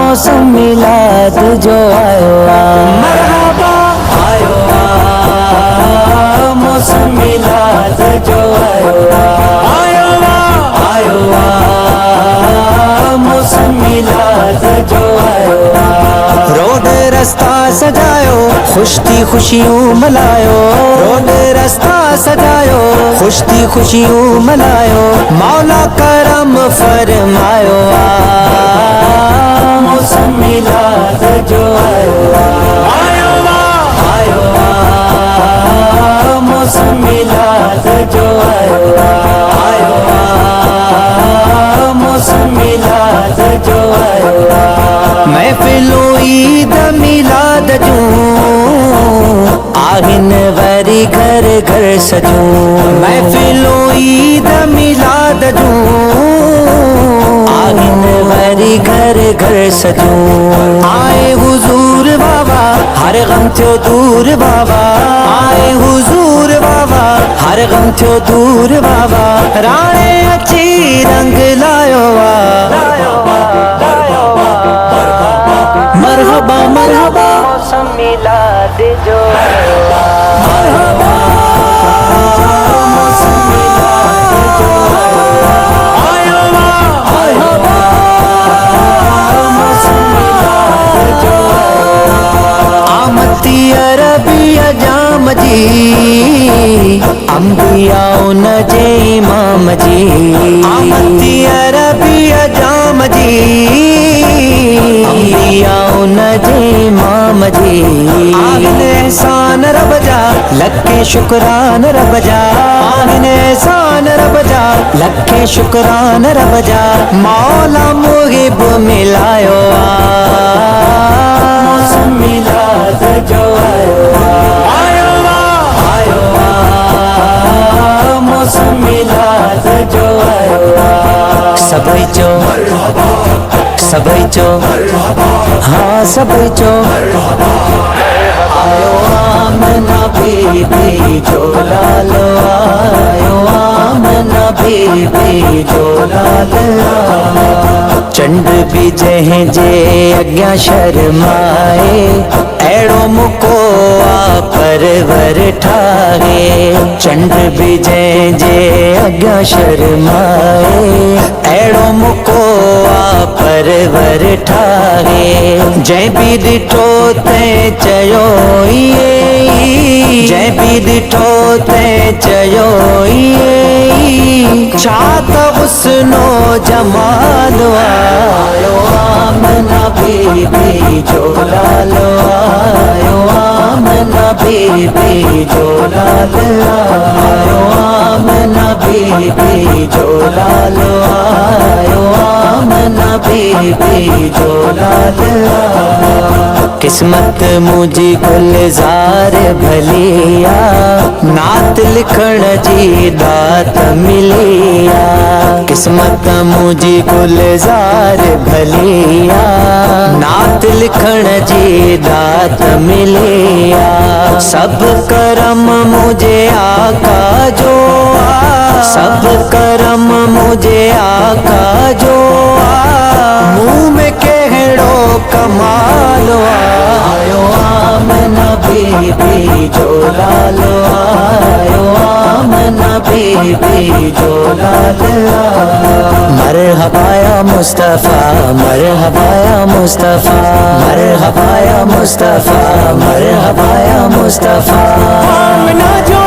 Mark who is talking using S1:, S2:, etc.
S1: मौसम मिलाद जो आयो मरहबा आयो मौसम मिलाद जो आयो आयो मौसम मिलाद जो आयो रोड रास्ता सजायो खुशती खुशियों मलायो रोड रास्ता सजायो खुशती खुशियों मलायो मौला करम फरमायो मौसम मिलाद जो आयो आयो मौसम मिलाद जो आयो मौसम मिलाद जो आयो महफिलो ईद मिलाद जूं आहिन वरी घर घर सजूं महफिलो ईद मिलाद जूं आहिन वरी घर घर सजूं आए हुजूर बाबा हर गम थियो दूर बाबा आए हुजूर बाबा हर गम थियो दूर बाबा राणे अची रंग लायो मरहबा मरहबा मौसम मिलाद जो मरहबा मौसम मिलाद जो मरहबा मौसम मिलाद जो आमती अरबी जाम जी अंबियाओ न जे इमाम जी आमती अरबी जाम जी अंबियाओ न जे इमाम जी आहिन एहसान रब जा लखे शुक्रान रब जा आहिन एहसान रब जा लखे शुक्रान रब जा मौला मुहिब मिलायो मौसम मिलाद जो आयो मौसम मिलाद जो आयो सभई चो सभई चो हाँ सभई चो आयो आमना बीबी जो लालो आयो आमना बीबी जो लालो चंड भी जंहिं जे अॻियां शर्माए अहिड़ो मुको आ परवर ठाहे चंड भी जंहिं जे अॻियां शर्माए अहिड़ो मुको आ परवर ठाहे जंहिं बि ॾिठो तंहिं चयो इहे जंहिं बि ॾिठो तंहिं चयो इहे छा त हुस्नो जमाल आयो आमना बीबी जो लालो आयो आमना बीबी जो लालो आयो आमना बीबी जो लालो आयो आमना बीबी जो लालो किस्मत मुझी गुलजार भलिया नात लिखण जी दात मिलिया किस्मत मुझी गुलजार भलिया नात लिखण जी दात मिलिया सब करम मुझे आका जो सब करम मुझे आका जो मुँह में कहिड़ो कमाल आयो आमना बीबी जो लालो आयो आमना बीबी जो लालो मरहबा या मुस्तफा मरहबा या मुस्तफा मरहबा या मुस्तफा मरहबा या मुस्तफा आमना जो